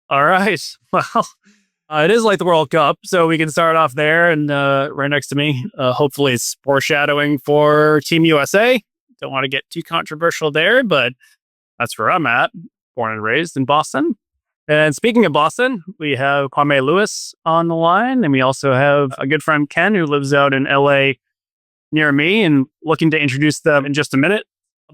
All right. Well, it is like the World Cup, so we can start off there. And right next to me, hopefully, it's foreshadowing for Team USA. Don't want to get too controversial there, but that's where I'm at, born and raised in Boston. And speaking of Boston, we have Kwame Lewis on the line, and we also have a good friend, Ken, who lives out in LA near me, and looking to introduce them in just a minute.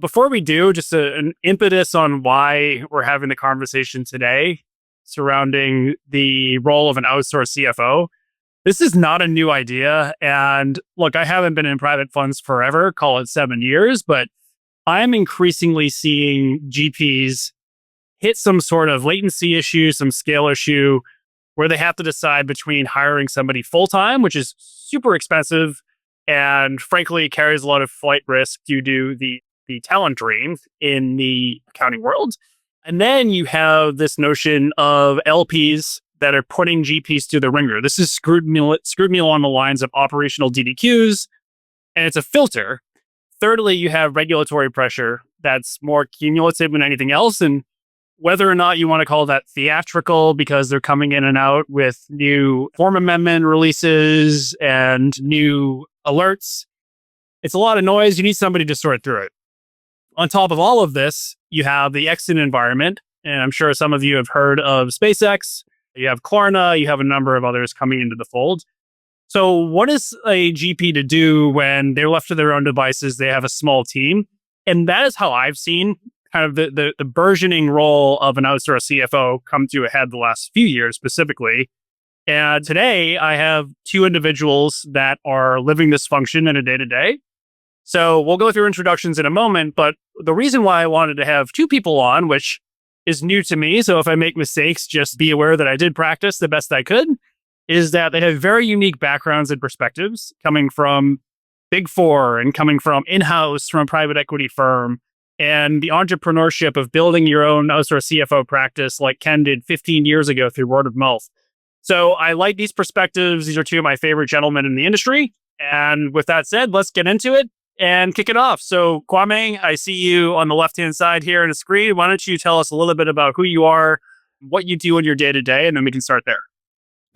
Before we do, just an impetus on why we're having the conversation today surrounding the role of an outsourced CFO. This is not a new idea. And look, I haven't been in private funds forever, call it 7 years, but I'm increasingly seeing GPs hit some sort of latency issue, some scale issue, where they have to decide between hiring somebody full time, which is super expensive and frankly carries a lot of flight risk due to the talent drain in the accounting world. And then you have this notion of LPs that are putting GPs through the ringer. This is scrutiny along the lines of operational DDQs, and it's a filter. Thirdly, you have regulatory pressure that's more cumulative than anything else. And whether or not you want to call that theatrical because they're coming in and out with new form amendment releases and new alerts, it's a lot of noise. You need somebody to sort through it. On top of all of this, you have the exit environment. And I'm sure some of you have heard of SpaceX. You have Klarna. You have a number of others coming into the fold. So what is a GP to do when they're left to their own devices? They have a small team. And that is how I've seen kind of the burgeoning role of an outsourced CFO come to a head the last few years specifically. And today I have two individuals that are living this function in a day-to-day. So we'll go through introductions in a moment, but the reason why I wanted to have two people on, which is new to me, so if I make mistakes, just be aware that I did practice the best I could, is that they have very unique backgrounds and perspectives coming from Big Four and coming from in-house from a private equity firm and the entrepreneurship of building your own outsourced CFO practice like Ken did 15 years ago through word of mouth. So I like these perspectives. These are two of my favorite gentlemen in the industry. And with that said, let's get into it and kick it off. So Kwame, I see you on the left-hand side here on the screen. Why don't you tell us a little bit about who you are, what you do in your day-to-day, and then we can start there.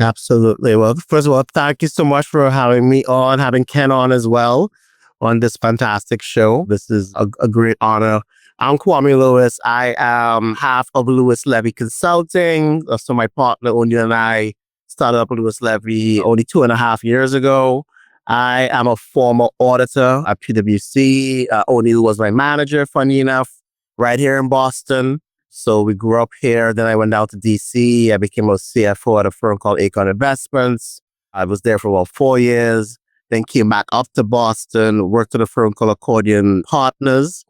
Absolutely. Well, first of all, thank you so much for having me on, having Ken on as well on this fantastic show. This is a great honor. I'm Kwame Lewis. I am half of LewisLevy Consulting. So my partner, Oni, and I started up LewisLevy only 2.5 years ago. I am a former auditor at PwC. Oni was my manager, funny enough, right here in Boston. So we grew up here. Then I went down to DC. I became a CFO at a firm called Acorn Investments. I was there for about 4 years. Then came back up to Boston, worked at a firm called Accordion Partners.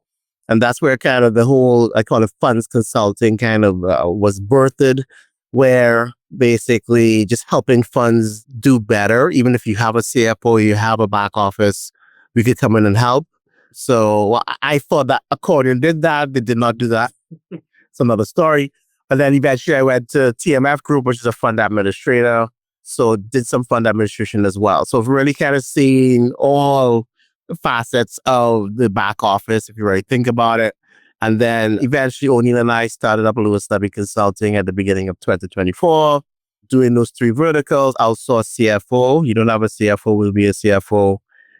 And that's where kind of the whole, I call it funds consulting, kind of was birthed, where basically just helping funds do better. Even if you have a CFO, you have a back office, we could come in and help. So I thought that Accordion did that. They did not do that. It's another story. But then eventually I went to TMF Group, which is a fund administrator. So did some fund administration as well. So I've really kind of seen all facets of the back office, if you really think about it. And then eventually O'Neill and I started up LewisLevy Consulting at the beginning of 2024, doing those three verticals: outsourced CFO. You don't have a CFO, will be a CFO.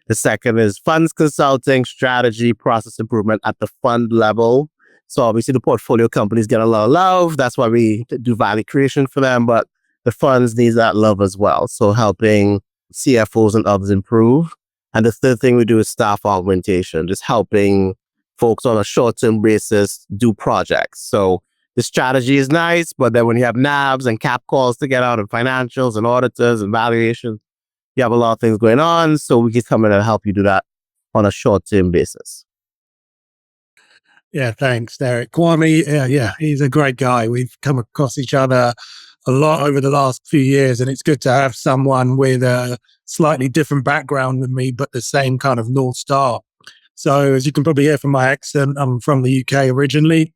The second is funds consulting, strategy, process improvement at the fund level. So obviously the portfolio companies get a lot of love. That's why we do value creation for them. But the funds need that love as well. So helping CFOs and others improve. And the third thing we do is staff augmentation, just helping folks on a short-term basis do projects. So the strategy is nice, but then when you have NABs and cap calls to get out and financials and auditors and valuations, you have a lot of things going on. So we can come in and help you do that on a short-term basis. Yeah, thanks, Derek. Kwame, he's a great guy. We've come across each other a lot over the last few years, and it's good to have someone with a slightly different background than me, but the same kind of North Star. So as you can probably hear from my accent, I'm from the UK originally.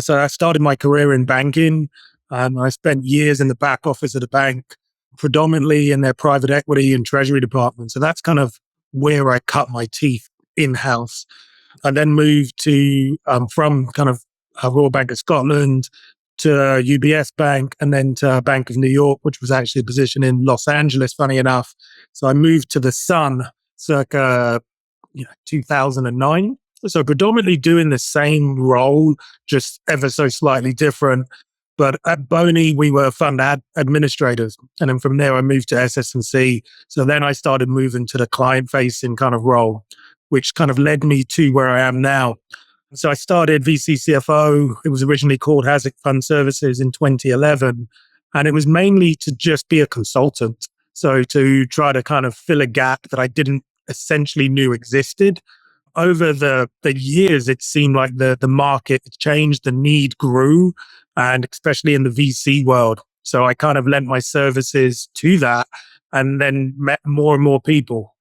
So I started my career in banking. I spent years in the back office of the bank, predominantly in their private equity and treasury department. So that's kind of where I cut my teeth in-house. I then moved to from kind of Royal Bank of Scotland to UBS Bank, and then to Bank of New York, which was actually a position in Los Angeles, funny enough. So I moved to the Sun circa 2009. So predominantly doing the same role, just ever so slightly different. But at Boney, we were fund administrators. And then from there, I moved to SS&C. So then I started moving to the client-facing kind of role, which kind of led me to where I am now. So I started VC-CFO. It was originally called Hazard Fund Services in 2011. And it was mainly to just be a consultant. So to try to kind of fill a gap that I didn't essentially knew existed. Over the years, it seemed like the market changed, the need grew, and especially in the VC world. So I kind of lent my services to that and then met more and more people.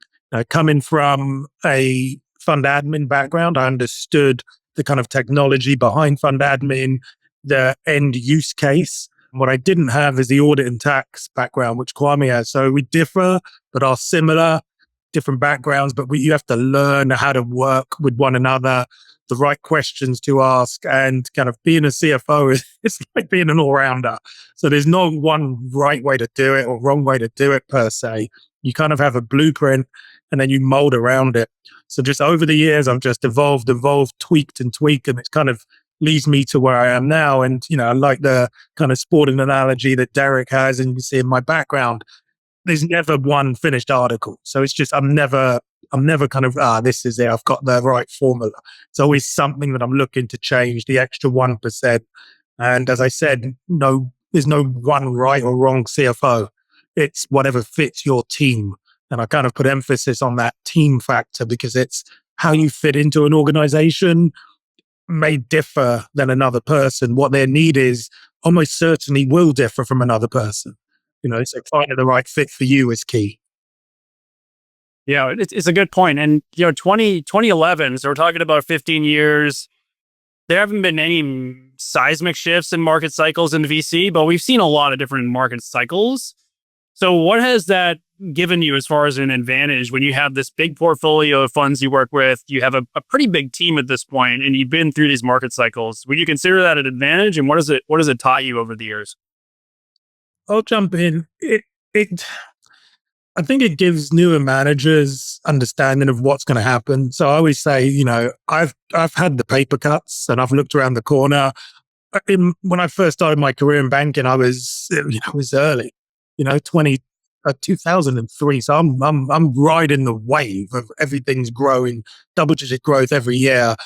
Coming from a fund admin background, I understood the kind of technology behind fund admin, the end use case. What I didn't have is the audit and tax background, which Kwame has. So we differ, but are similar. Different backgrounds, but you have to learn how to work with one another, the right questions to ask, and kind of being a CFO it's like being an all-rounder. So there's no one right way to do it or wrong way to do it per se. You kind of have a blueprint and then you mold around it. So just over the years, I've just evolved, tweaked, and it kind of leads me to where I am now. And, I like the kind of sporting analogy that Derek has, and you see in my background. There's never one finished article. So it's just, I'm never kind of, this is it. I've got the right formula. It's always something that I'm looking to change, the extra 1%. And as I said, there's no one right or wrong CFO. It's whatever fits your team. And I kind of put emphasis on that team factor because it's how you fit into an organization may differ than another person. What their need is almost certainly will differ from another person. So finding the right fit for you is key. Yeah, it's a good point. And, 2011, so we're talking about 15 years. There haven't been any seismic shifts in market cycles in VC, but we've seen a lot of different market cycles. So what has that given you as far as an advantage when you have this big portfolio of funds you work with? You have a pretty big team at this point, and you've been through these market cycles. Would you consider that an advantage? And what has it taught you over the years? I'll jump in. I think it gives newer managers understanding of what's going to happen. So I always say, I've had the paper cuts and I've looked around the corner. When I first started my career in banking, I was early, 2003. So I'm riding the wave of everything's growing, double-digit growth every year.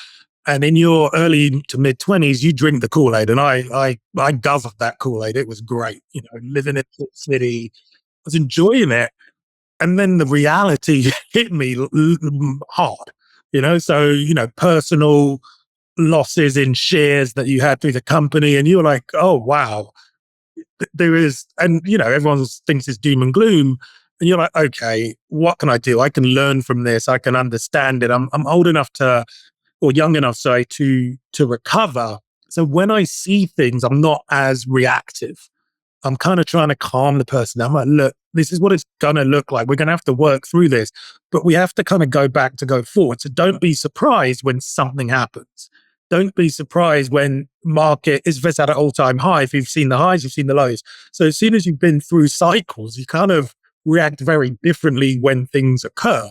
And in your early to mid 20s, you drink the Kool-Aid, and I guzzled that Kool-Aid. It was great, living in the city, I was enjoying it. And then the reality hit me hard, So personal losses in shares that you had through the company, and you were like, oh wow, there is, and everyone thinks it's doom and gloom, and you're like, okay, what can I do? I can learn from this. I can understand it. I'm old enough or young enough, sorry, to recover. So when I see things, I'm not as reactive. I'm kind of trying to calm the person. I'm like, look, this is what it's going to look like. We're going to have to work through this, but we have to kind of go back to go forward. So don't be surprised when something happens. Don't be surprised when market is at an all-time high. If you've seen the highs, you've seen the lows. So as soon as you've been through cycles, you kind of react very differently when things occur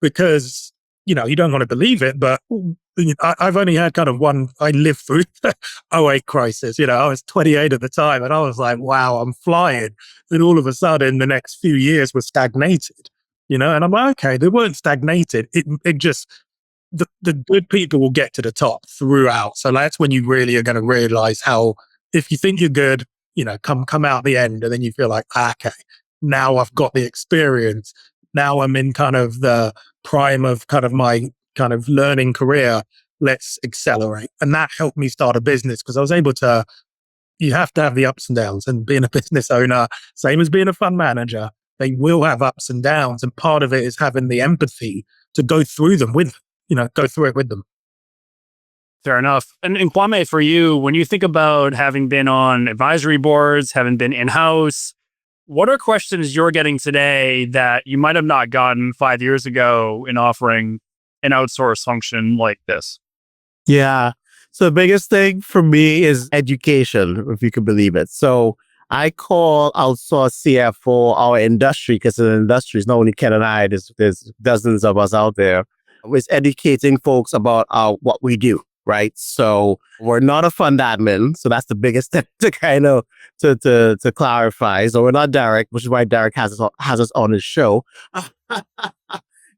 because you don't want to believe it, but I've only had kind of one. I lived through the 08 crisis. I was 28 at the time, and I was like, wow, I'm flying. Then all of a sudden, the next few years were stagnated, and I'm like, okay, they weren't stagnated. It just, the good people will get to the top throughout. So that's when you really are going to realize how, if you think you're good, come out the end, and then you feel like, okay, now I've got the experience. Now I'm in kind of the prime of kind of my kind of learning career. Let's accelerate. And that helped me start a business because I was able to, you have to have the ups and downs, and being a business owner, same as being a fund manager, they will have ups and downs. And part of it is having the empathy to go through them go through it with them. Fair enough. And Kwame, for you, when you think about having been on advisory boards, having been in-house, what are questions you're getting today that you might have not gotten 5 years ago in offering an outsourced function like this? Yeah. So the biggest thing for me is education, if you can believe it. So I call Outsourced CFO our industry, because in the industry, it's not only Ken and I, there's dozens of us out there. It's educating folks about what we do, right? So we're not a fund admin. So that's the biggest thing to kind of to clarify. So we're not Derek, which is why Derek has us on his show.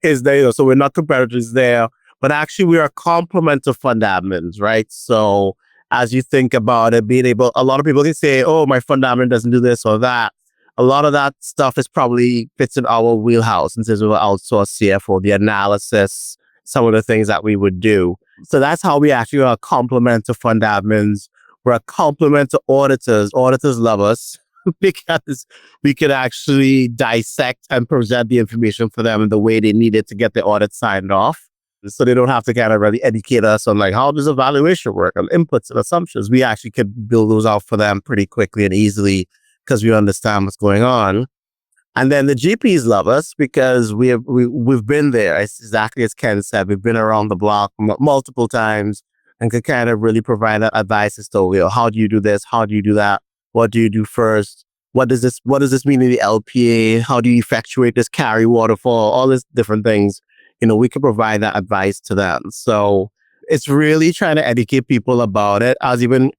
Is there, so we're not competitors there, but actually we are a complement to fund admins, right? So as you think about it, a lot of people can say, oh, my fund admin doesn't do this or that. A lot of that stuff is probably fits in our wheelhouse in terms of outsourced CFO, the analysis, some of the things that we would do. So that's how we actually are a complement to fund admins. We're a complement to auditors. Auditors love us because we could actually dissect and present the information for them in the way they need it to get the audit signed off. So they don't have to kind of really educate us on like, how does evaluation work and inputs and assumptions. We actually could build those out for them pretty quickly and easily because we understand what's going on. And then the GPs love us because we've been there. It's exactly as Ken said, we've been around the block multiple times and could kind of really provide that advice as to, how do you do this? How do you do that? What do you do first? What does this mean in the LPA? How do you effectuate this carry waterfall? All these different things. We can provide that advice to them. So it's really trying to educate people about it. I'm going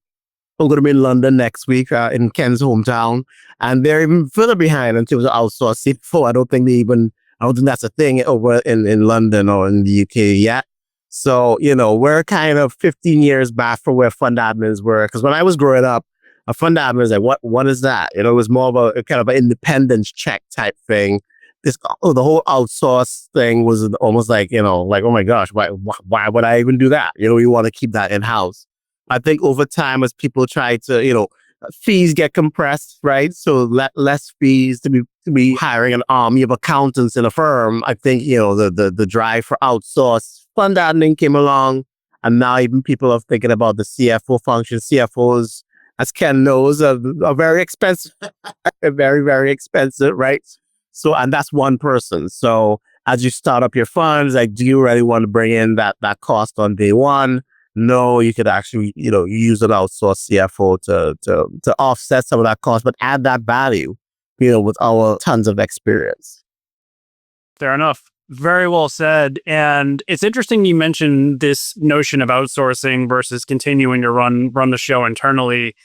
to be in London next week in Ken's hometown, and they're even further behind in terms of outsourced CFO. I don't think that's a thing over in London or in the UK yet. So, we're kind of 15 years back from where fund admins were. Because when I was growing up, a fund admin is like, what is that? It was more of a kind of an independence check type thing. The whole outsource thing was almost like, like, oh my gosh, why would I even do that? We want to keep that in-house. I think over time, as people try to, fees get compressed, right? So less fees to be hiring an army of accountants in a firm. I think, the drive for outsourced fund admin came along, and now even people are thinking about the CFO function. CFOs, as Ken knows, are very expensive, very, very expensive, right? So, and that's one person. So as you start up your funds, like, do you really want to bring in that cost on day one? No, you could actually, use an outsourced CFO to offset some of that cost, but add that value, with our tons of experience. Fair enough. Very well said. And it's interesting you mentioned this notion of outsourcing versus continuing to run the show internally.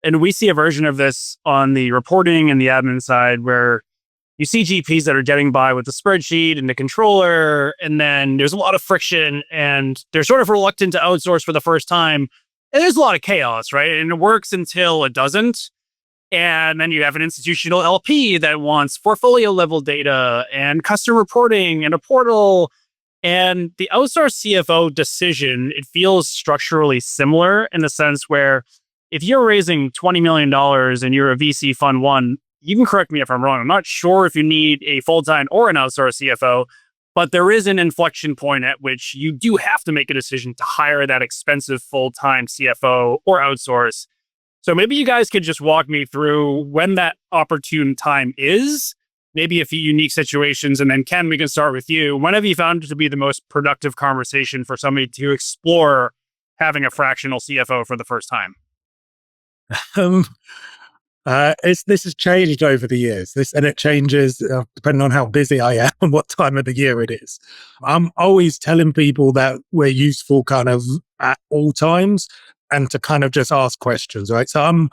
And we see a version of this on the reporting and the admin side where you see GPs that are getting by with the spreadsheet and the controller, and then there's a lot of friction and they're sort of reluctant to outsource for the first time. And there's a lot of chaos, right? And it works until it doesn't. And then you have an institutional LP that wants portfolio level data and custom reporting and a portal. And the outsourced CFO decision, it feels structurally similar in the sense where if you're raising $20 million and you're a VC fund one, you can correct me if I'm wrong. I'm not sure if you need a full-time or an outsourced CFO, but there is an inflection point at which you do have to make a decision to hire that expensive full-time CFO or outsource. So maybe you guys could just walk me through when that opportune time is, maybe a few unique situations. And then Ken, we can start with you. When have you found it to be the most productive conversation for somebody to explore having a fractional CFO for the first time? This has changed over the years. And it changes depending on how busy I am and what time of the year it is. I'm always telling people that we're useful kind of at all times and to kind of just ask questions, right? So I'm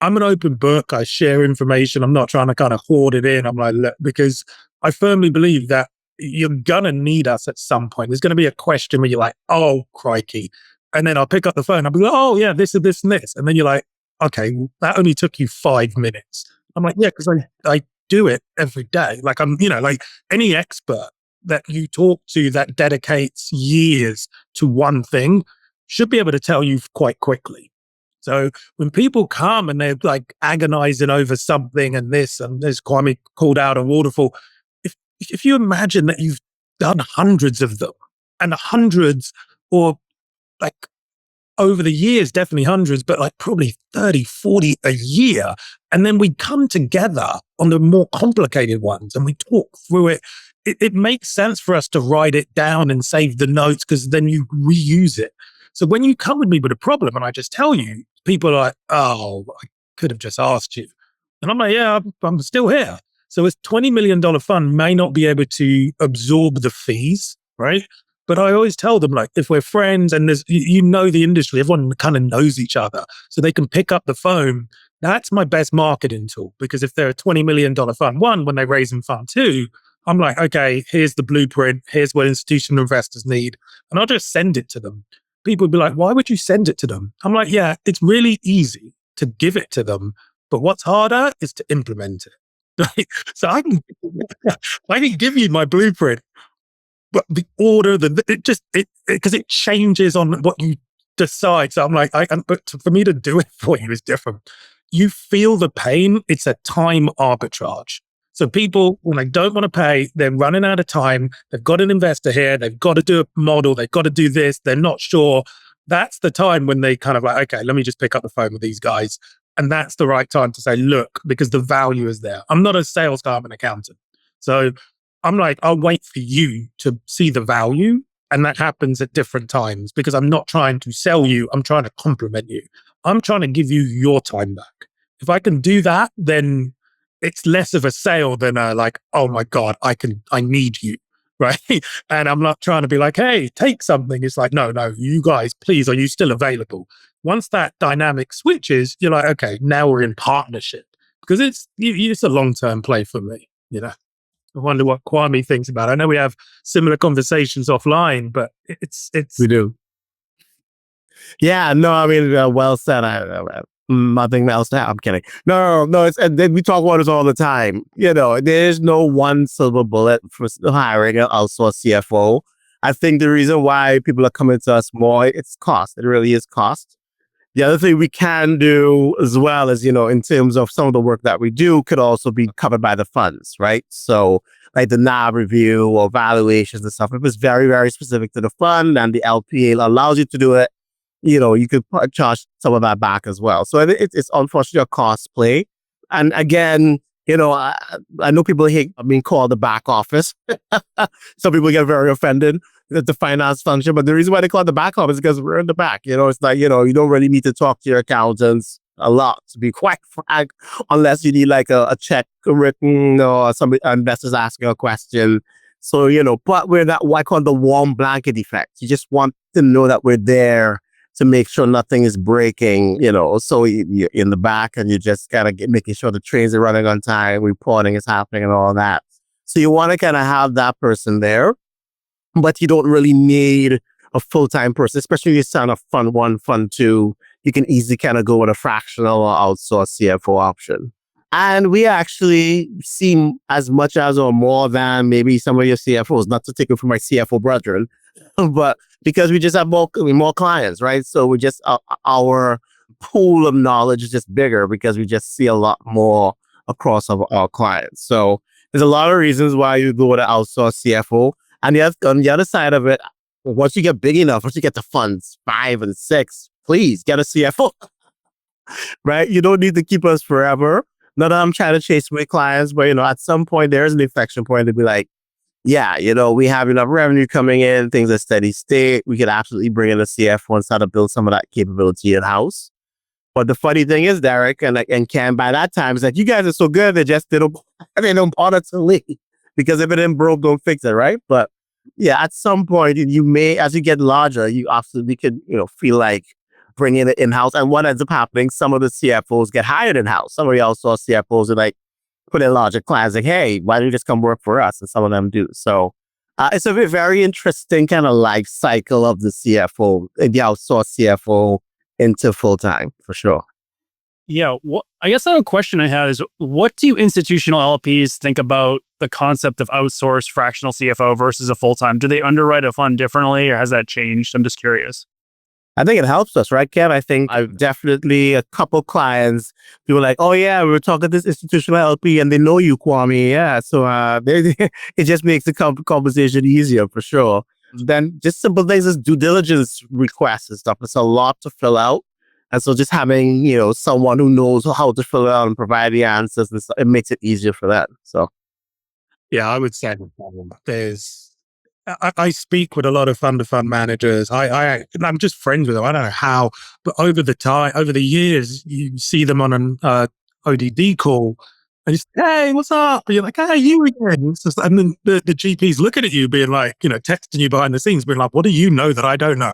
an open book. I share information. I'm not trying to kind of hoard it in. I'm like, look, because I firmly believe that you're gonna need us at some point. There's gonna be a question where you're like, oh crikey, and then I'll pick up the phone. I'll be like, oh yeah, this and this and this, and then you're like, okay, that only took you 5 minutes. I'm like, yeah, because I do it every day. Like I'm, like any expert that you talk to that dedicates years to one thing should be able to tell you quite quickly. So when people come and they're like agonizing over something and this Kwame called out a waterfall, if you imagine that you've done hundreds of them and hundreds or like over the years, definitely hundreds, but like probably 30, 40 a year. And then we come together on the more complicated ones and we talk through it. It makes sense for us to write it down and save the notes because then you reuse it. So when you come with me with a problem and I just tell you, people are like, oh, I could have just asked you. And I'm like, yeah, I'm still here. So a $20 million fund may not be able to absorb the fees, right? But I always tell them, like, if we're friends and there's, you know, the industry, everyone kind of knows each other, so they can pick up the phone. That's my best marketing tool, because if they're a $20 million fund one, when they raise in fund two, I'm like, okay, here's the blueprint. Here's what institutional investors need. And I'll just send it to them. People would be like, why would you send it to them? I'm like, yeah, it's really easy to give it to them. But what's harder is to implement it. Right? So I can give you my blueprint, but the order, because it changes on what you decide. So I'm like, but for me to do it for you is different. You feel the pain. It's a time arbitrage. So people, when they don't want to pay, they're running out of time. They've got an investor here. They've got to do a model. They've got to do this. They're not sure. That's the time when they kind of like, okay, let me just pick up the phone with these guys. And that's the right time to say, look, because the value is there. I'm not a sales guy, I'm an accountant. So I'm like, I'll wait for you to see the value. And that happens at different times, because I'm not trying to sell you. I'm trying to complement you. I'm trying to give you your time back. If I can do that, then it's less of a sale than like, oh my God, I need you. Right. And I'm not trying to be like, hey, take something. It's like, no, you guys, please, are you still available? Once that dynamic switches, you're like, okay, now we're in partnership, because it's a long-term play for me. You know, I wonder what Kwame thinks about it. I know we have similar conversations offline, but it's We do. Yeah, no, I mean, well said. Nothing else to I'm kidding. No. We talk about this all the time. You know, there's no one silver bullet for hiring an outsourced CFO. I think the reason why people are coming to us more, it's cost. It really is cost. The other thing we can do as well is, you know, in terms of some of the work that we do could also be covered by the funds, right? So like the NAV review or valuations and stuff, if it's very, very specific to the fund and the LPA allows you to do it, you know, you could charge some of that back as well. So it's unfortunately a cost play. And again, you know, I know people hate being called the back office. Some people get very offended at the finance function, but the reason why they call it the back office is because we're in the back. You know, it's like, you know, you don't really need to talk to your accountants a lot, to be quite frank, unless you need like a check written or some investors asking a question. So, you know, but we're not what I call the warm blanket effect. You just want to know that we're there to make sure nothing is breaking, you know, so you're in the back and you just gotta making sure the trains are running on time, reporting is happening and all that. So you want to kind of have that person there, but you don't really need a full-time person, especially if you sign up fund one, fund two, you can easily kind of go with a fractional or outsourced CFO option. And we actually see as much as or more than maybe some of your CFOs, not to take it from my CFO brethren, but because we just have more clients, right? So we just, our pool of knowledge is just bigger because we just see a lot more across our clients. So there's a lot of reasons why you go to outsource CFO. And on the other side of it, once you get big enough, once you get to funds 5 and 6, please get a CFO, right? You don't need to keep us forever. Not that I'm trying to chase away clients, but, you know, at some point, there's an inflection point to be like, yeah, you know, we have enough revenue coming in, things are steady state. We could absolutely bring in a CFO and start to build some of that capability in-house. But the funny thing is, Derek and Cam, by that time, is that you guys are so good, they don't bother to leave. Because if it ain't broke, don't fix it, right? But yeah, at some point, you may, as you get larger, you absolutely could, you know, feel like bringing it in-house. And what ends up happening, some of the CFOs get hired in-house. Some of the outsourced CFOs are like, put in larger clients, like, hey, why don't you just come work for us? And some of them do. So it's a very interesting kind of life cycle of the CFO, the outsourced CFO into full-time, for sure. Yeah. I guess a question I had is, what do institutional LPs think about the concept of outsourced fractional CFO versus a full-time? Do they underwrite a fund differently, or has that changed? I'm just curious. I think it helps us, right, Kev? I think I've definitely a couple clients who were like, oh yeah, we were talking to this institutional LP and they know you, Kwame. Yeah. So it just makes the conversation easier for sure. Then just simple things as due diligence requests and stuff. It's a lot to fill out. And so just having, you know, someone who knows how to fill it out and provide the answers, it makes it easier for that. So yeah, I would say there's I speak with a lot of fund managers. I'm just friends with them. I don't know how, but over the years, you see them on an ODD call, and you say, "Hey, what's up?" And you're like, "Hey, you again?" It's just, and then the GP's looking at you, being like, texting you behind the scenes, being like, "What do you know that I don't know?"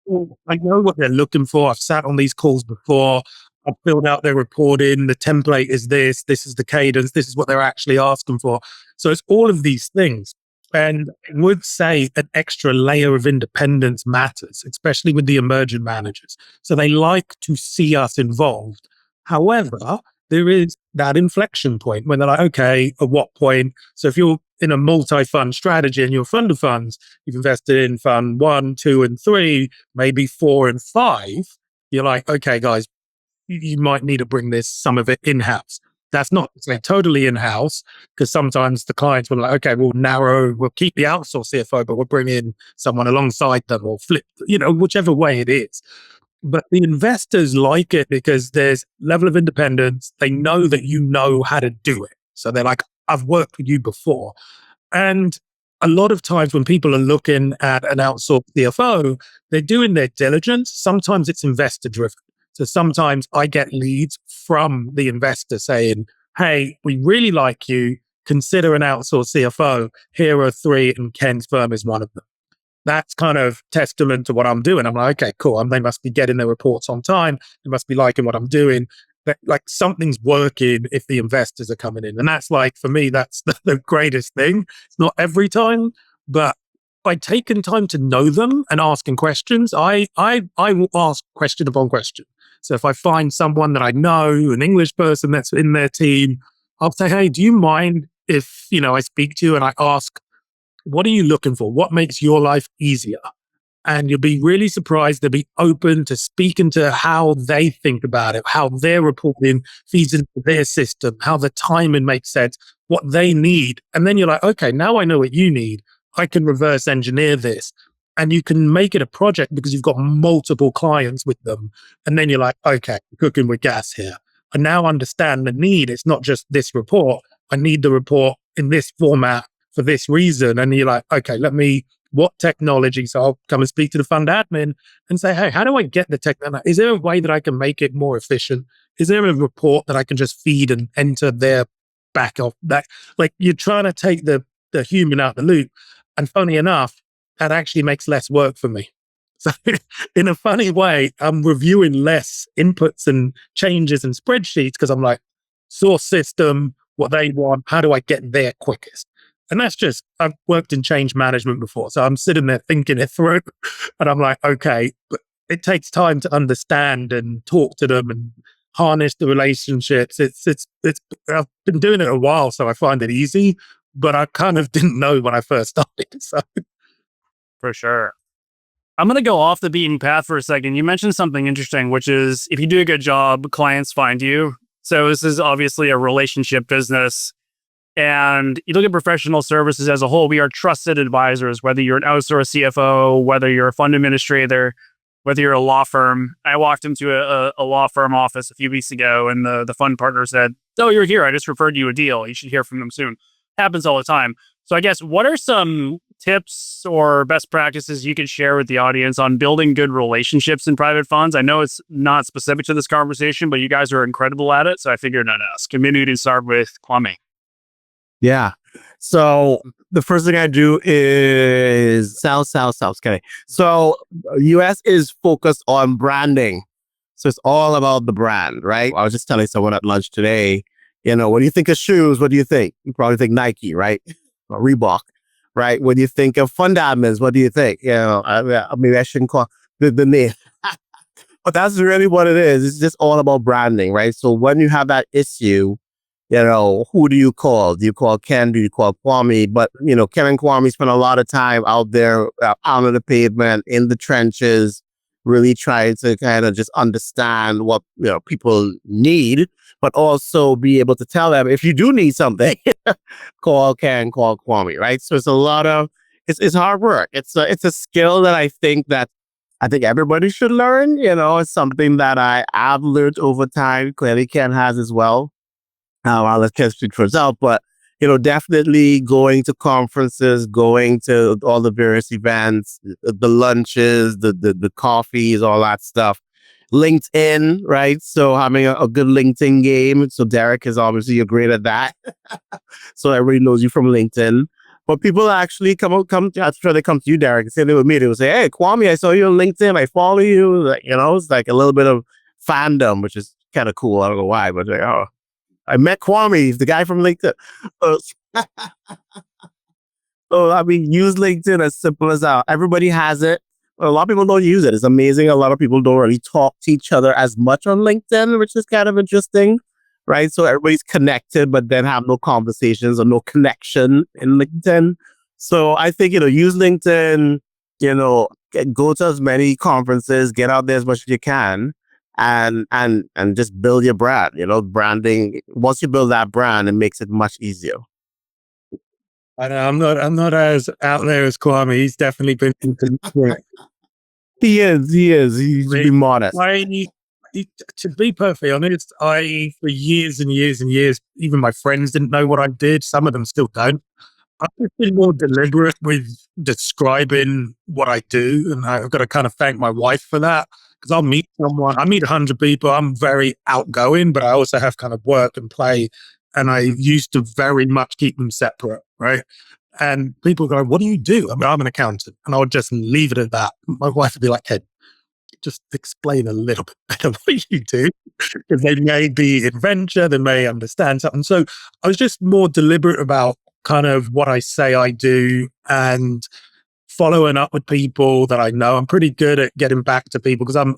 Well, I know what they're looking for. I've sat on these calls before. I've filled out their reporting. The template is this. This is the cadence. This is what they're actually asking for. So it's all of these things. And I would say an extra layer of independence matters, especially with the emerging managers. So they like to see us involved. However, there is that inflection point when they're like, okay, at what point? So if you're in a multi-fund strategy and you're a fund of funds, you've invested in fund 1, 2, and 3, maybe 4 and 5, you're like, okay, guys, you might need to bring some of it in-house. That's not to say totally in-house, because sometimes the clients will like, okay, we'll keep the outsourced CFO, but we'll bring in someone alongside them or flip, whichever way it is. But the investors like it because there's level of independence. They know that you know how to do it. So they're like, I've worked with you before. And a lot of times when people are looking at an outsourced CFO, they're doing their diligence. Sometimes it's investor driven. So sometimes I get leads from the investor saying, hey, we really like you. Consider an outsourced CFO. Here are 3, and Ken's firm is one of them. That's kind of testament to what I'm doing. I'm like, okay, cool. They must be getting their reports on time. They must be liking what I'm doing. Like something's working if the investors are coming in. And that's like, for me, that's the greatest thing. It's not every time, but by taking time to know them and asking questions, I will ask question upon question. So if I find someone that I know, an English person that's in their team, I'll say, hey, do you mind if, I speak to you and I ask, what are you looking for? What makes your life easier? And you'll be really surprised. They'll be open to speaking to how they think about it, how their reporting feeds into their system, how the timing makes sense, what they need. And then you're like, okay, now I know what you need. I can reverse engineer this. And you can make it a project because you've got multiple clients with them. And then you're like, okay, cooking with gas here. I now understand the need. It's not just this report. I need the report in this format for this reason. And you're like, okay, what technology? So I'll come and speak to the fund admin and say, hey, how do I get the technology? Is there a way that I can make it more efficient? Is there a report that I can just feed and enter their back of that? Like, you're trying to take the human out the loop. And funny enough, that actually makes less work for me. So in a funny way, I'm reviewing less inputs and changes and spreadsheets because I'm like, source system, what they want, how do I get there quickest? And that's just, I've worked in change management before. So I'm sitting there thinking it through and I'm like, okay, but it takes time to understand and talk to them and harness the relationships. I've been doing it a while, so I find it easy, but I kind of didn't know when I first started. So For sure. I'm going to go off the beaten path for a second. You mentioned something interesting, which is if you do a good job, clients find you. So this is obviously a relationship business. And you look at professional services as a whole, we are trusted advisors, whether you're an outsourced CFO, whether you're a fund administrator, whether you're a law firm. I walked into a law firm office a few weeks ago and the fund partner said, oh, you're here. I just referred you a deal. You should hear from them soon. Happens all the time. So I guess what are some tips or best practices you could share with the audience on building good relationships in private funds? I know it's not specific to this conversation, but you guys are incredible at it. So I figured I'd ask. Maybe we can start with Kwame. Yeah. So the first thing I do is sell. Okay. So US is focused on branding. So it's all about the brand, right? I was just telling someone at lunch today, when you think of shoes, what do you think? You probably think Nike, right? Or Reebok, right? When you think of fund admins, what do you think? Maybe I shouldn't call the name. But that's really what it is. It's just all about branding, right? So when you have that issue, who do you call? Do you call Ken? Do you call Kwame? But, Ken and Kwame spend a lot of time out there, out on the pavement, in the trenches, really trying to kind of just understand what, people need, but also be able to tell them, if you do need something, call Ken, call Kwame, right? So it's a lot of, it's hard work. It's a skill that I think everybody should learn. It's something that I've learned over time. Clearly Ken has as well. I'll let Ken speak for himself, but definitely going to conferences, going to all the various events, the lunches, the coffees, all that stuff. LinkedIn, right? So having a good LinkedIn game. So Derek is obviously you're great at that. So everybody knows you from LinkedIn. But people actually that's where they come to you, Derek, and say they with me. They will say, "Hey, Kwame, I saw you on LinkedIn. I follow you." Like, it's like a little bit of fandom, which is kind of cool. I don't know why, but like, oh, I met Kwame, he's the guy from LinkedIn. Uh, so I mean, use LinkedIn as simple as that. Everybody has it. A lot of people don't use it. It's amazing. A lot of people don't really talk to each other as much on LinkedIn, which is kind of interesting, right? So everybody's connected, but then have no conversations or no connection in LinkedIn. So I think, use LinkedIn, go to as many conferences, get out there as much as you can and just build your brand. Branding, once you build that brand, it makes it much easier. I know I'm not as out there as Kwame. He's definitely been He is. He should be modest. To be perfectly honest, for years and years and years, even my friends didn't know what I did. Some of them still don't. I've just been more deliberate with describing what I do. And I've got to kind of thank my wife for that, because I meet 100 people. I'm very outgoing, but I also have kind of work and play. And I used to very much keep them separate, right? And people go, "What do you do?" I mean, I'm an accountant. And I would just leave it at that. My wife would be like, "Hey, just explain a little bit better what you do." Because they may be in venture, they may understand something. So I was just more deliberate about kind of what I say I do and following up with people that I know. I'm pretty good at getting back to people because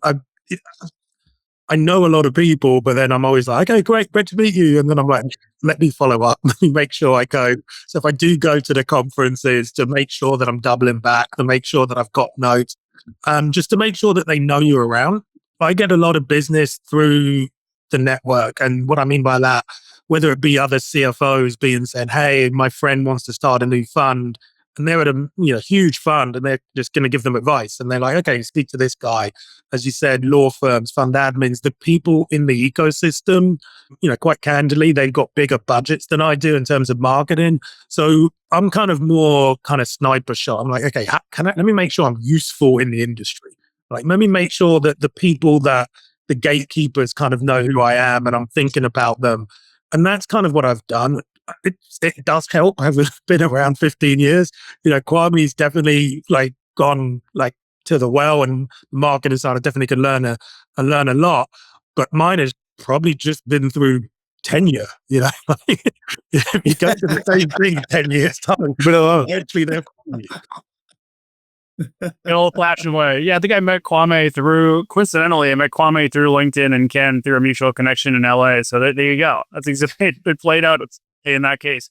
I know a lot of people, but then I'm always like, "Okay, great to meet you." And then I'm like, let me follow up, let me make sure I go. So if I do go to the conferences, to make sure that I'm doubling back, to make sure that I've got notes, just to make sure that they know you're around. I get a lot of business through the network. And what I mean by that, whether it be other CFOs being said, "Hey, my friend wants to start a new fund," and they're at a huge fund and they're just going to give them advice. And they're like, "Okay, speak to this guy." As you said, law firms, fund admins, the people in the ecosystem, quite candidly, they've got bigger budgets than I do in terms of marketing. So I'm kind of more kind of sniper shot. I'm like, okay, let me make sure I'm useful in the industry. Like, let me make sure that the people that the gatekeepers kind of know who I am and I'm thinking about them. And that's kind of what I've done. It does help. I've been around 15 years. Kwame's definitely like gone like to the well, and the marketing side I definitely can learn a lot. But mine has probably just been through tenure. If you go to the same thing 10 years time, but eventually they're an old-fashioned way. Yeah, I think I met Kwame through LinkedIn and Ken through a mutual connection in LA. So there you go. That's exactly it played out in that case.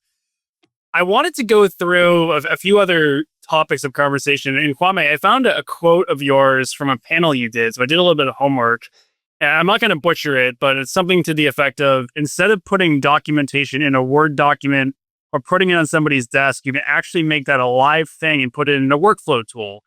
I wanted to go through a few other topics of conversation. And Kwame, I found a quote of yours from a panel you did. So I did a little bit of homework. And I'm not going to butcher it, but it's something to the effect of, instead of putting documentation in a Word document or putting it on somebody's desk, you can actually make that a live thing and put it in a workflow tool,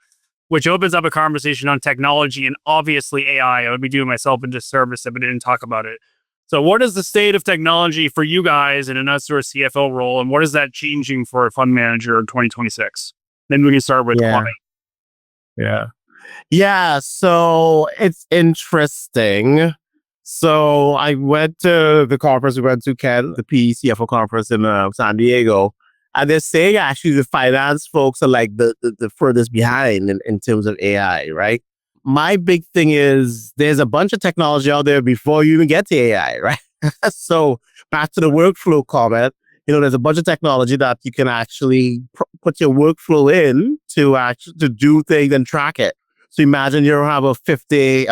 which opens up a conversation on technology and obviously AI. I would be doing myself a disservice if I didn't talk about it. So what is the state of technology for you guys in an outsourced CFO role, and what is that changing for a fund manager in 2026? Then we can start with Kwame. Yeah, so it's interesting. So I went to the conference, we went to Ken, the VC-CFO conference in San Diego, and they're saying actually the finance folks are like the furthest behind in terms of AI, right? My big thing is there's a bunch of technology out there before you even get to AI, right? So back to the workflow comment, there's a bunch of technology that you can actually put your workflow in to do things and track it. So imagine you have a 50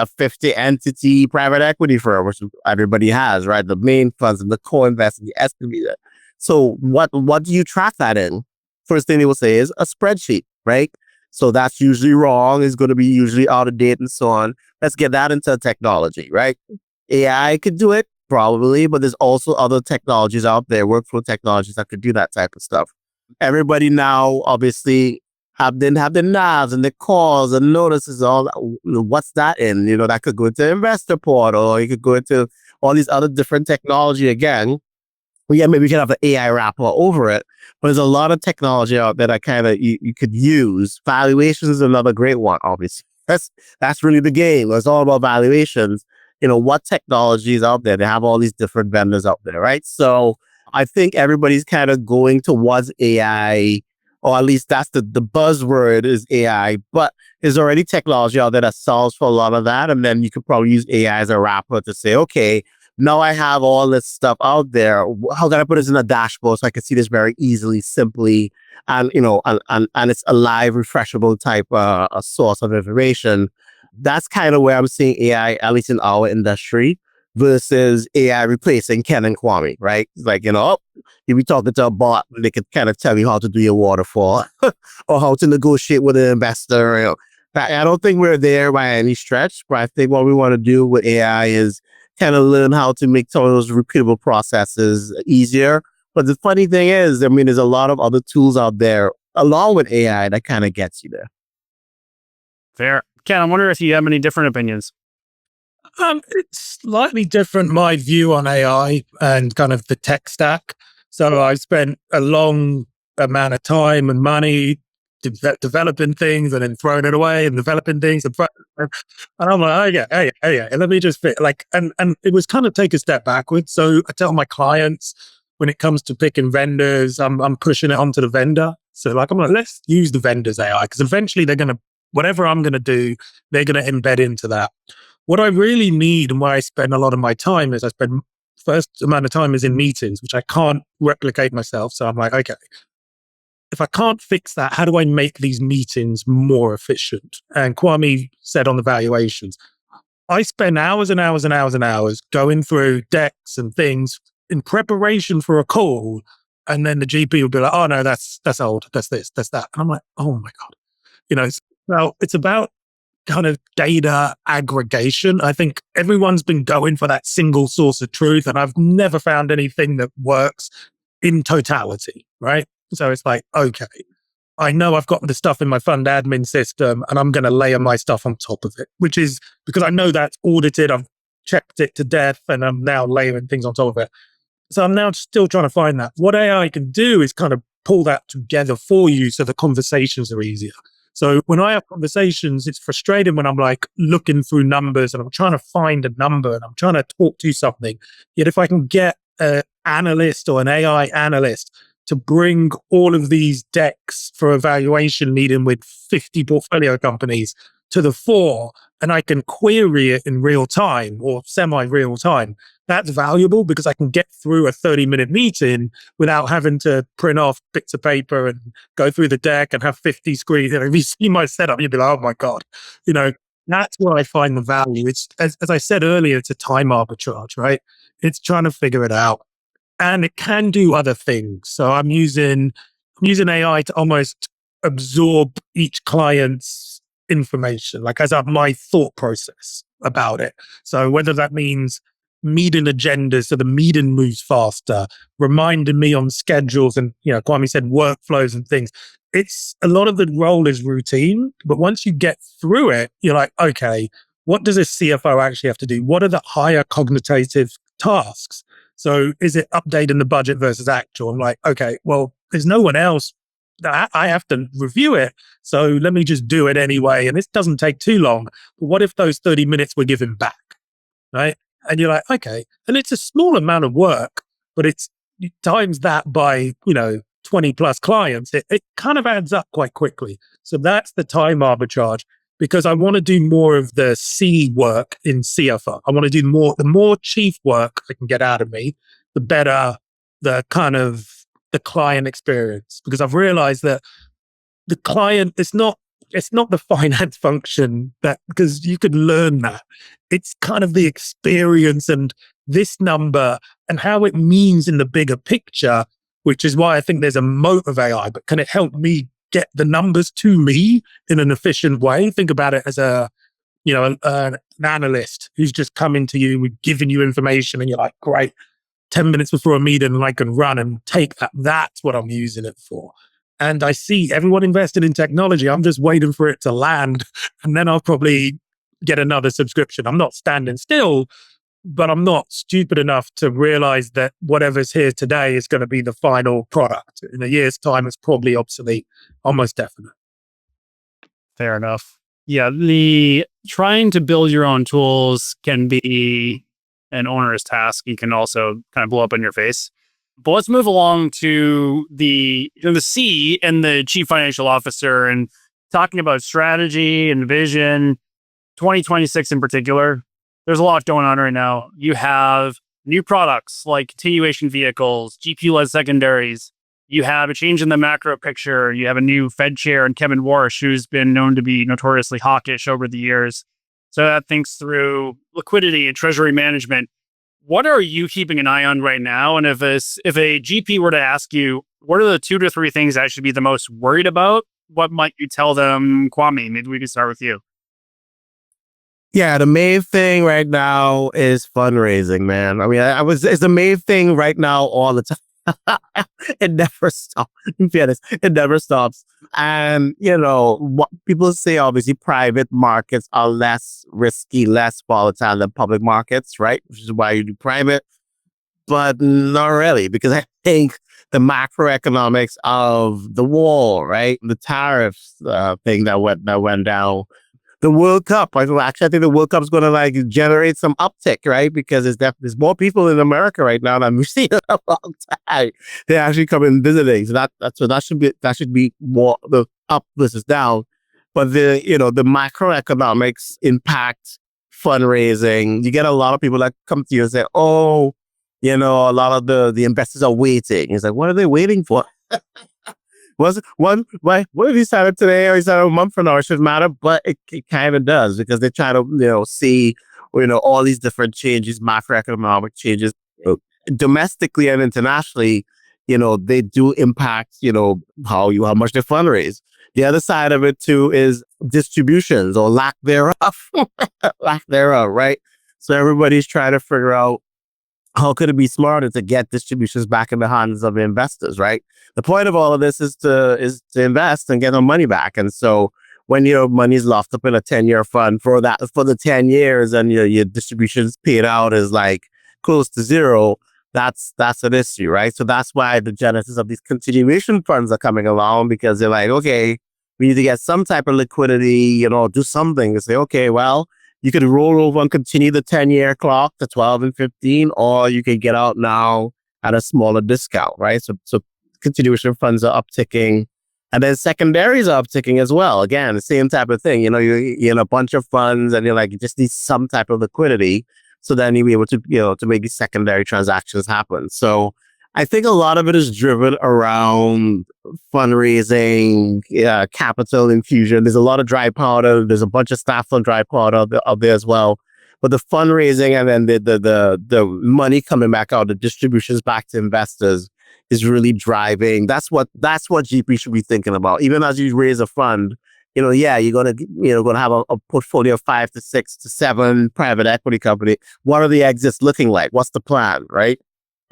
entity private equity firm, which everybody has, right? The main funds and the co-invest and the estimator. So what do you track that in? First thing they will say is a spreadsheet, right? So that's usually wrong. It's going to be usually out of date and so on. Let's get that into technology, right? AI could do it probably, but there's also other technologies out there, workflow technologies that could do that type of stuff. Everybody now obviously have the NAVs and the calls and notices, all that. What's that in? That could go into investor portal, or you could go into all these other different technology again. yeah, maybe we can have an AI wrapper over it. But there's a lot of technology out there that kind of you could use. Valuations is another great one, obviously. That's really the game. It's all about valuations. What technology is out there? They have all these different vendors out there, right? So I think everybody's kind of going towards AI, or at least that's the buzzword is AI. But there's already technology out there that solves for a lot of that. And then you could probably use AI as a wrapper to say, okay, now I have all this stuff out there. How can I put this in a dashboard so I can see this very easily, simply, and and it's a live, refreshable type a source of information. That's kind of where I'm seeing AI, at least in our industry, versus AI replacing Ken and Kwame, right? Like, you be talking to a bot, and they could kind of tell you how to do your waterfall or how to negotiate with an investor. I don't think we're there by any stretch, but I think what we want to do with AI is kind of learn how to make some of those repeatable processes easier. But the funny thing is, there's a lot of other tools out there along with AI that kind of gets you there. Fair. Ken, I wonder if you have any different opinions. It's slightly different, my view on AI and kind of the tech stack. So I spent a long amount of time and money developing things and then throwing it away and developing things. And I'm like, yeah, let me just fit. And it was kind of take a step backwards. So I tell my clients, when it comes to picking vendors, I'm pushing it onto the vendor. So I'm like, let's use the vendor's AI, because eventually whatever I'm going to do, they're going to embed into that. What I really need and where I spend a lot of my time is first amount of time is in meetings, which I can't replicate myself. So I'm like, okay, if I can't fix that, how do I make these meetings more efficient? And Kwame said on the valuations, I spend hours and hours and hours and hours going through decks and things in preparation for a call. And then the GP will be like, oh no, that's old. That's this, that's that. And I'm like, oh my God. Well, it's about kind of data aggregation. I think everyone's been going for that single source of truth, and I've never found anything that works in totality, right? So it's like, okay, I know I've got the stuff in my fund admin system and I'm going to layer my stuff on top of it, which is because I know that's audited. I've checked it to death and I'm now layering things on top of it. So I'm now still trying to find that. What AI can do is kind of pull that together for you so the conversations are easier. So when I have conversations, it's frustrating when I'm like looking through numbers and I'm trying to find a number and I'm trying to talk to something. Yet if I can get an analyst or an AI analyst to bring all of these decks for a valuation meeting with 50 portfolio companies to the fore, and I can query it in real time or semi-real time, that's valuable because I can get through a 30-minute meeting without having to print off bits of paper and go through the deck and have 50 screens. If you see my setup, you'd be like, oh my God. That's where I find the value. It's, as I said earlier, it's a time arbitrage, right? It's trying to figure it out. And it can do other things. So I'm using AI to almost absorb each client's information, like as my thought process about it. So whether that means meeting agendas so the meeting moves faster, reminding me on schedules and, Kwame said workflows and things. It's a lot of the role is routine, but once you get through it, you're like, okay, what does a CFO actually have to do? What are the higher cognitive tasks? So is it updating the budget versus actual? I'm like, okay, well, there's no one else. I have to review it. So let me just do it anyway. And this doesn't take too long. But what if those 30 minutes were given back? Right. And you're like, okay. And it's a small amount of work, but it's times that by, 20 plus clients. It kind of adds up quite quickly. So that's the time arbitrage, because I want to do more of the C work in CFO. I want to do the more chief work I can get out of me, the better the kind of the client experience, because I've realized that the client, it's not the finance function because you could learn that. It's kind of the experience and this number and how it means in the bigger picture, which is why I think there's a moat of AI, but can it help me get the numbers to me in an efficient way? Think about it as an analyst who's just coming to you with giving you information and you're like, great, 10 minutes before a meeting and I can run and take that. That's what I'm using it for. And I see everyone invested in technology. I'm just waiting for it to land and then I'll probably get another subscription. I'm not standing still, but I'm not stupid enough to realize that whatever's here today is going to be the final product. In a year's time, it's probably obsolete, almost definite. Fair enough. Yeah, the trying to build your own tools can be an onerous task. You can also kind of blow up in your face. But let's move along to the C and the chief financial officer and talking about strategy and vision, 2026 in particular. There's a lot going on right now. You have new products like continuation vehicles, GPU-led secondaries. You have a change in the macro picture. You have a new Fed chair and Kevin Warsh, who's been known to be notoriously hawkish over the years. So that thinks through liquidity and treasury management. What are you keeping an eye on right now? And if a GP were to ask you, what are the 2 to 3 things I should be the most worried about? What might you tell them, Kwame? Maybe we can start with you. Yeah, the main thing right now is fundraising, man. I mean, it's the main thing right now all the time. It never stops. In fairness, it never stops. And, what people say, obviously, private markets are less risky, less volatile than public markets, right? Which is why you do private. But not really, because I think the macroeconomics of the war, right? The tariffs thing that went down. The World Cup. I think the World Cup is going to generate some uptick, right? Because there's more people in America right now than we've seen in a long time. They actually come in visiting, so that should be more the up versus down. But the macroeconomics impact fundraising. You get a lot of people that come to you and say, "Oh, a lot of the investors are waiting." It's like, what are they waiting for? Why? What if he started today or he started a month from now? It shouldn't matter, but it kind of does because they try to, see, all these different changes, macroeconomic changes, domestically and internationally, they do impact, how much they fundraise. The other side of it too is distributions or lack thereof, right? So everybody's trying to figure out how could it be smarter to get distributions back in the hands of investors, right? The point of all of this is to invest and get our money back. And so when your money is locked up in a 10-year fund for the 10 years and your distributions paid out is close to zero, that's an issue, right? So that's why the genesis of these continuation funds are coming along, because they're like, okay, we need to get some type of liquidity, do something to say, okay, well, you could roll over and continue the 10-year clock to 12 and 15, or you could get out now at a smaller discount, right? So continuation funds are upticking, and then secondaries are upticking as well. Again, the same type of thing. You're in a bunch of funds, and you just need some type of liquidity, so then you'll be able to to make these secondary transactions happen. So I think a lot of it is driven around fundraising, capital infusion. There's a lot of dry powder. There's a bunch of staff on dry powder out there as well. But the fundraising and then the money coming back out, the distributions back to investors is really driving. That's what GP should be thinking about. Even as you raise a fund, you're gonna have a portfolio of 5 to 6 to 7 private equity company. What are the exits looking like? What's the plan, right?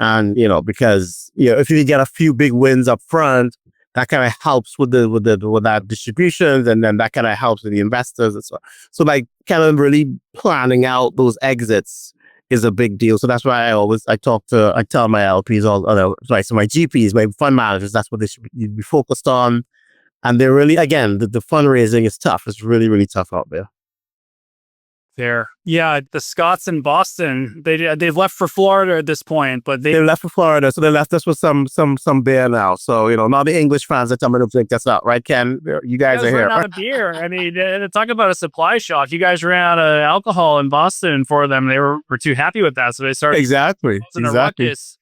And, because, if you get a few big wins up front, that kind of helps with that distributions, and then that kind of helps with the investors and so on. So kind of really planning out those exits is a big deal. So that's why I tell my LPs so my GPs, my fund managers, that's what they should be focused on. And they're really, again, the fundraising is tough. It's really, really tough out there. There. Yeah, the Scots in Boston, they've left for Florida at this point, but they left for Florida, so they left us with some beer now. So now the English fans are telling me to drink that's out, right, Ken? You guys are here. Ran out of beer. I mean, talk about a supply shock. You guys ran out of alcohol in Boston for them. They were too happy with that, so they started exactly. A ruckus.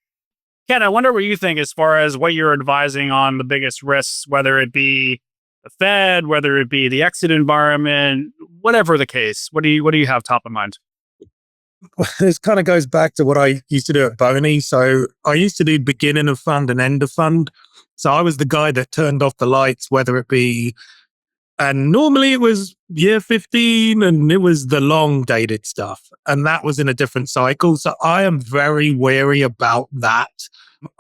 Ken, I wonder what you think as far as what you're advising on the biggest risks, whether it be the Fed, whether it be the exit environment, whatever the case. What do you have top of mind? Well, this kind of goes back to what I used to do at Boney. So I used to do beginning of fund and end of fund. So I was the guy that turned off the lights, whether it be, and normally it was year 15 and it was the long dated stuff. And that was in a different cycle. So I am very wary about that.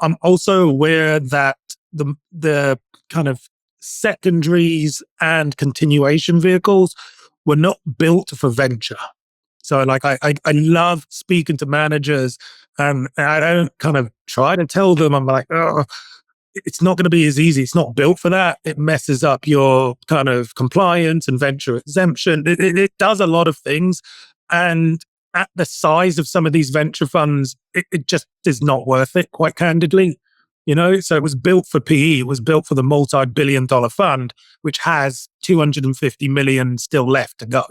I'm also aware that the kind of secondaries and continuation vehicles were not built for venture. So like, I love speaking to managers, and I don't kind of try to tell them, I'm like, oh, it's not going to be as easy. It's not built for that. It messes up your kind of compliance and venture exemption. It does a lot of things. And at the size of some of these venture funds, it just is not worth it, quite candidly. So it was built for PE. It was built for the multi-billion-dollar fund, which has 250 million still left to go.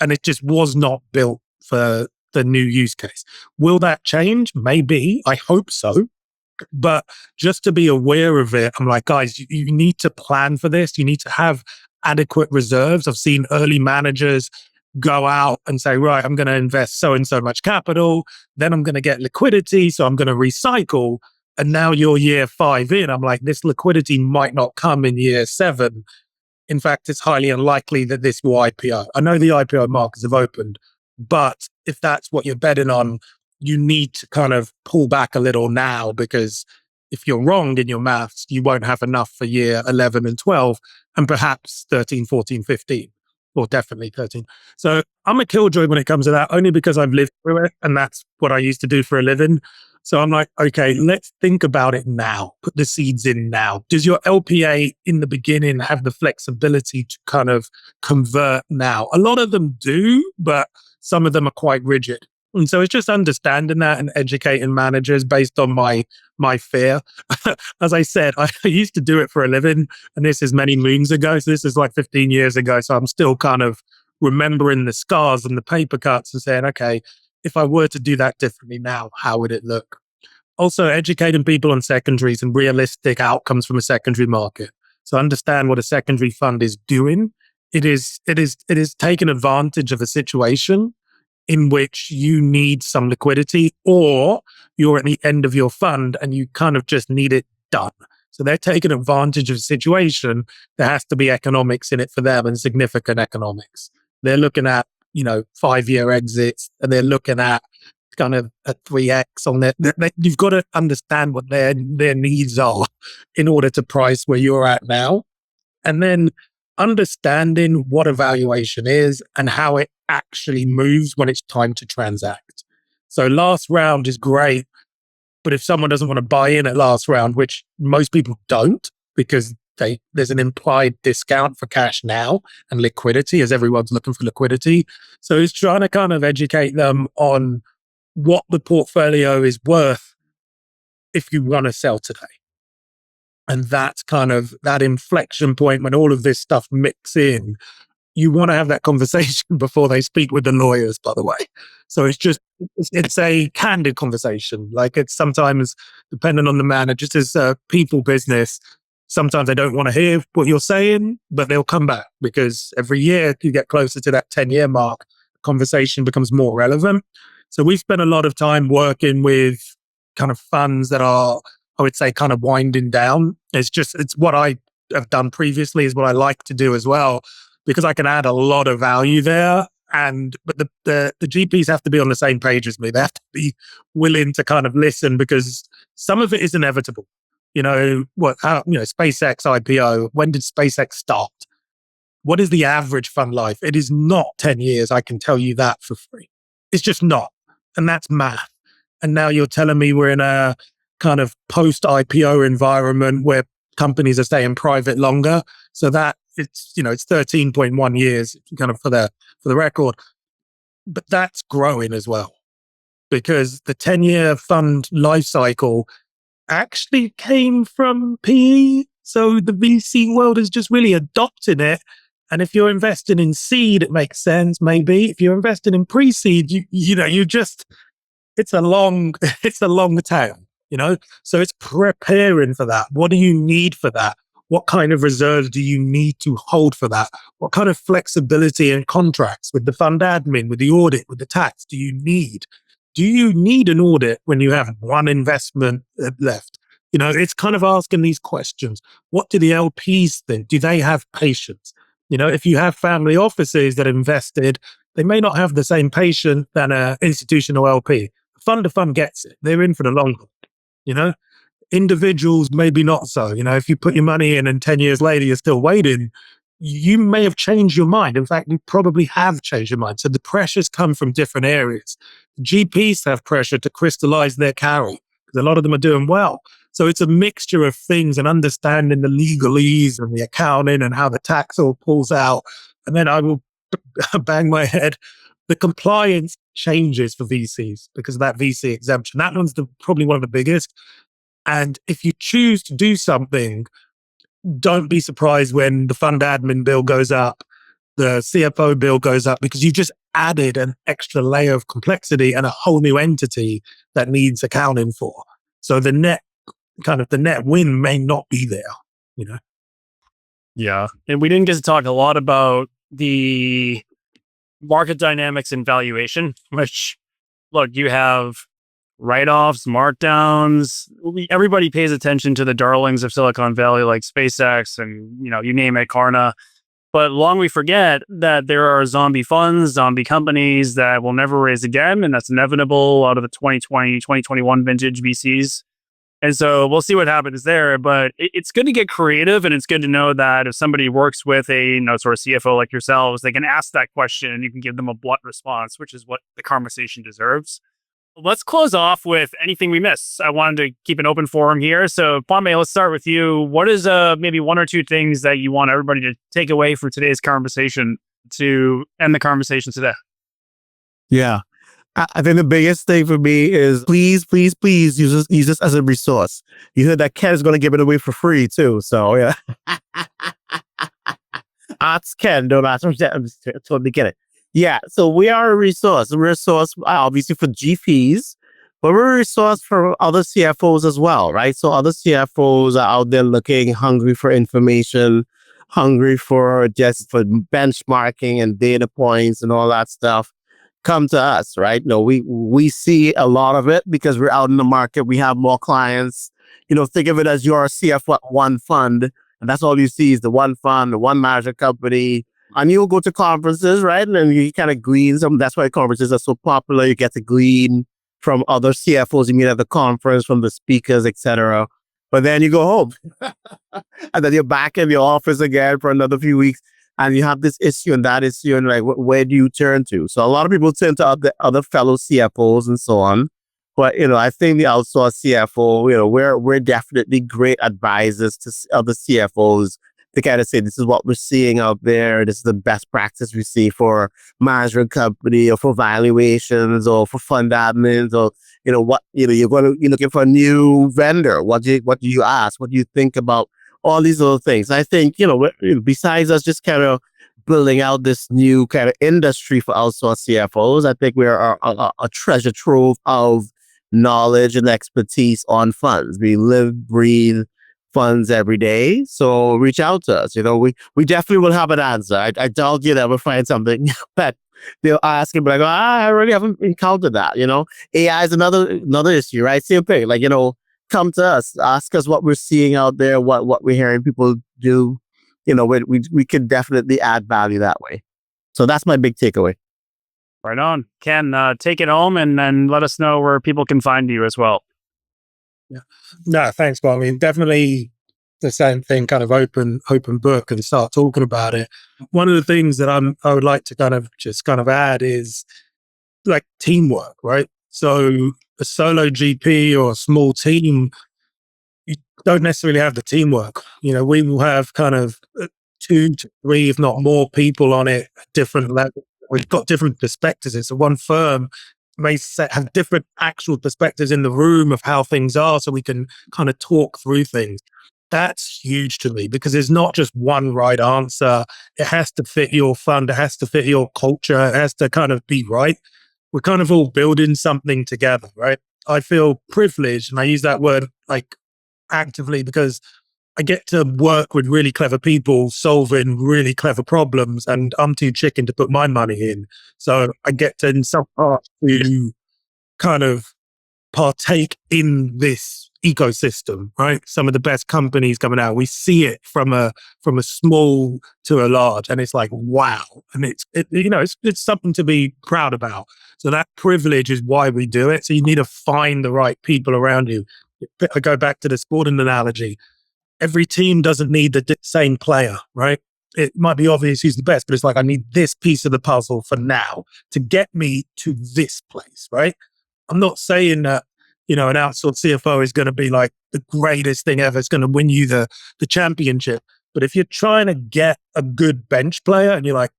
And it just was not built for the new use case. Will that change? Maybe. I hope so. But just to be aware of it, I'm like, guys, you need to plan for this. You need to have adequate reserves. I've seen early managers go out and say, right, I'm going to invest so and so much capital. Then I'm going to get liquidity. So I'm going to recycle. And now you're year 5 in. I'm like, this liquidity might not come in year 7. In fact, it's highly unlikely that this will IPO. I know the IPO markets have opened, but if that's what you're betting on, you need to kind of pull back a little now, because if you're wrong in your maths, you won't have enough for year 11 and 12, and perhaps 13, 14, 15, or definitely 13. So I'm a killjoy when it comes to that, only because I've lived through it, and that's what I used to do for a living. So I'm like, okay, let's think about it now. Put the seeds in now. Does your LPA in the beginning have the flexibility to kind of convert now? A lot of them do, but some of them are quite rigid. And so it's just understanding that and educating managers based on my fear. As I said, I used to do it for a living, and this is many moons ago. So this is like 15 years ago. So I'm still kind of remembering the scars and the paper cuts and saying, okay, if I were to do that differently now, how would it look? Also, educating people on secondaries and realistic outcomes from a secondary market. So understand what a secondary fund is doing. It is taking advantage of a situation in which you need some liquidity, or you're at the end of your fund and you kind of just need it done. So they're taking advantage of a situation. There has to be economics in it for them, and significant economics. They're looking at 5-year exits, and they're looking at kind of a 3x on their. You've got to understand what their needs are in order to price where you're at now, and then understanding what a valuation is and how it actually moves when it's time to transact. So last round is great, but if someone doesn't want to buy in at last round, which most people don't, because there's an implied discount for cash now and liquidity, as everyone's looking for liquidity. So it's trying to kind of educate them on what the portfolio is worth if you want to sell today. And that's kind of that inflection point when all of this stuff mix in. You want to have that conversation before they speak with the lawyers, by the way. So it's a candid conversation. Like, it's sometimes, depending on the manager, it's a people business. Sometimes they don't want to hear what you're saying, but they'll come back, because every year you get closer to that 10-year mark, conversation becomes more relevant. So we've spent a lot of time working with kind of funds that are, I would say, kind of winding down. It's what I have done previously, is what I like to do as well, because I can add a lot of value there. But the GPs have to be on the same page as me. They have to be willing to kind of listen, because some of it is inevitable. SpaceX IPO. When did SpaceX start? What is the average fund life? It is not 10 years. I can tell you that for free. It's just not. And that's math. And now you're telling me we're in a kind of post-IPO environment where companies are staying private longer. So that it's 13.1 years kind of for the record. But that's growing as well, because the 10-year fund life cycle actually came from PE. So the VC world is just really adopting it. And if you're investing in seed, it makes sense, maybe. If you're investing in pre-seed, it's a long tail, So it's preparing for that. What do you need for that? What kind of reserves do you need to hold for that? What kind of flexibility and contracts with the fund admin, with the audit, with the tax do you need? Do you need an audit when you have one investment left? It's kind of asking these questions. What do the LPs think? Do they have patience? If you have family offices that invested, they may not have the same patience than an institutional LP. Fund to fund gets it. They're in for the long haul. Individuals, maybe not so. If you put your money in and 10 years later, you're still waiting, you may have changed your mind. In fact, you probably have changed your mind. So the pressures come from different areas. GPs have pressure to crystallize their carry because a lot of them are doing well. So it's a mixture of things and understanding the legalese and the accounting and how the tax all pulls out. And then I will bang my head. The compliance changes for VCs because of that VC exemption. That one's probably one of the biggest. And if you choose to do something, don't be surprised when the fund admin bill goes up, the CFO bill goes up, because you just added an extra layer of complexity and a whole new entity that needs accounting for. So the net win may not be there, you know? Yeah. And we didn't get to talk a lot about the market dynamics and valuation, which, look, you have write-offs, markdowns. Everybody pays attention to the darlings of Silicon Valley, like SpaceX and, you name it, Klarna. But long we forget that there are zombie funds, zombie companies that will never raise again. And that's inevitable out of the 2020, 2021 vintage VCs. And so we'll see what happens there. But it's good to get creative. And it's good to know that if somebody works with a sort of CFO like yourselves, they can ask that question and you can give them a blunt response, which is what the conversation deserves. Let's close off with anything we miss. I wanted to keep an open forum here. So, Kwame, let's start with you. What is maybe one or two things that you want everybody to take away for today's conversation to end the conversation today? Yeah. I think the biggest thing for me is please use this as a resource. You heard that Ken is going to give it away for free too. So, yeah. Ask Ken. Don't ask him. I'm just totally get it. Yeah, so we are a resource. We're a resource, obviously, for GPs, but we're a resource for other CFOs as well, right? So other CFOs are out there looking, hungry for information, hungry for benchmarking and data points and all that stuff. Come to us, right? We see a lot of it because we're out in the market. We have more clients. Think of it as your CFO one fund, and that's all you see is the one fund, the one manager company. And you'll go to conferences, right? And then you kind of glean some. That's why conferences are so popular. You get to glean from other CFOs you meet at the conference, from the speakers, etc. But then you go home. And then you're back in your office again for another few weeks. And you have this issue and that issue. And like, where do you turn to? So a lot of people turn to other fellow CFOs and so on. But, I think the outsourced CFO, we're definitely great advisors to other CFOs to kind of say, this is what we're seeing out there. This is the best practice we see for management company or for valuations or for fund admins or, you're looking for a new vendor. What do you ask? What do you think about all these little things? I think, besides us just kind of building out this new kind of industry for outsourced CFOs, I think we're a treasure trove of knowledge and expertise on funds. We live, breathe funds every day. So reach out to us. We definitely will have an answer. I doubt you'll ever find something that they'll ask and be like, I really haven't encountered that. AI is another issue, right? Same thing. Like, come to us, ask us what we're seeing out there, what we're hearing people do. We can definitely add value that way. So that's my big takeaway. Right on. Ken, take it home and then let us know where people can find you as well. Yeah. No, thanks, Bob. I mean, definitely the same thing, kind of open book and start talking about it. One of the things that I would like to kind of add is like teamwork, right? So a solo GP or a small team, you don't necessarily have the teamwork. We will have kind of 2 to 3, if not more people on it at different levels. We've got different perspectives. So one firm may have different actual perspectives in the room of how things are, so we can kind of talk through things. That's huge to me because there's not just one right answer. It has to fit your fund. It has to fit your culture. It has to kind of be right. We're kind of all building something together, right? I feel privileged, and I use that word like actively because I get to work with really clever people solving really clever problems, and I'm too chicken to put my money in. So I get to, in some part, to kind of partake in this ecosystem, right? Some of the best companies coming out, we see it from a small to a large, and it's like, wow. And it's something to be proud about. So that privilege is why we do it. So you need to find the right people around you. I go back to the sporting analogy. Every team doesn't need the same player, right? it might be obvious he's the best, but it's like, I need this piece of the puzzle for now to get me to this place, right? I'm not saying that, an outsourced CFO is going to be like the greatest thing ever. It's going to win you the championship. But if you're trying to get a good bench player and you're like,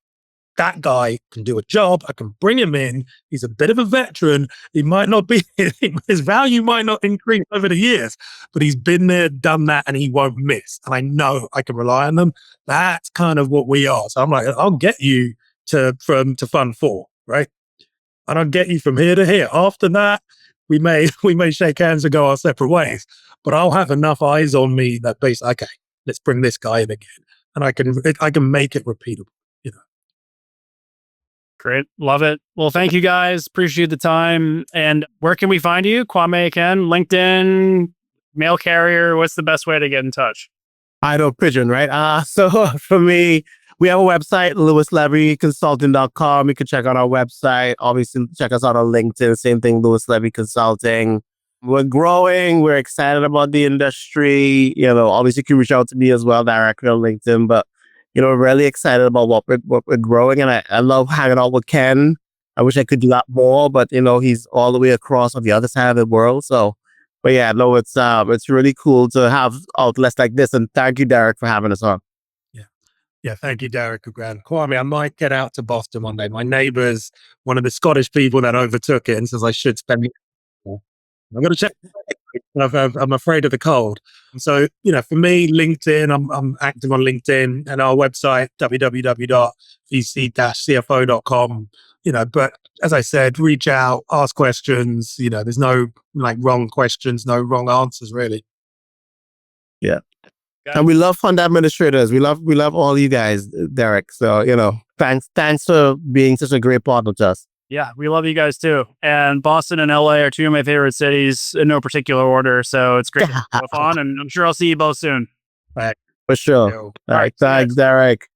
that guy can do a job, I can bring him in. He's a bit of a veteran. He might not be, his value might not increase over the years, but he's been there, done that, and he won't miss. And I know I can rely on them. That's kind of what we are. So I'm like, I'll get you to Fund 4, right? And I'll get you from here to here. After that, we may shake hands and go our separate ways. But I'll have enough eyes on me that basically, okay, let's bring this guy in again, and I can make it repeatable. Great. Love it. Well, thank you guys. Appreciate the time. And where can we find you? Kwame again, LinkedIn, mail carrier. What's the best way to get in touch? I know pigeon, right? So for me, we have a website, LewisLevy You can check out our website. Obviously, check us out on LinkedIn. Same thing, LewisLevy Consulting. We're growing. We're excited about the industry. Obviously, you can reach out to me as well directly on LinkedIn. But really excited about what we're growing, and I love hanging out with Ken. I wish I could do that more, but he's all the way across on the other side of the world. So, but yeah, no, it's really cool to have outlets like this, and thank you, Derek, for having us on. Yeah, thank you, Derek. Kwame, I might get out to Boston one day. My neighbour's one of the Scottish people that overtook it and says I should spend. I'm going to check. I'm afraid of the cold. So, for me, LinkedIn, I'm active on LinkedIn, and our website, www.vc-CFO.com. But as I said, reach out, ask questions. There's no wrong questions, no wrong answers, really. Yeah. And we love fund administrators. We love all you guys, Derek. So, thanks for being such a great partner to us. Yeah, we love you guys too. And Boston and LA are two of my favorite cities in no particular order. So it's great to have fun, and I'm sure I'll see you both soon. For sure. All right. Thanks, Derek.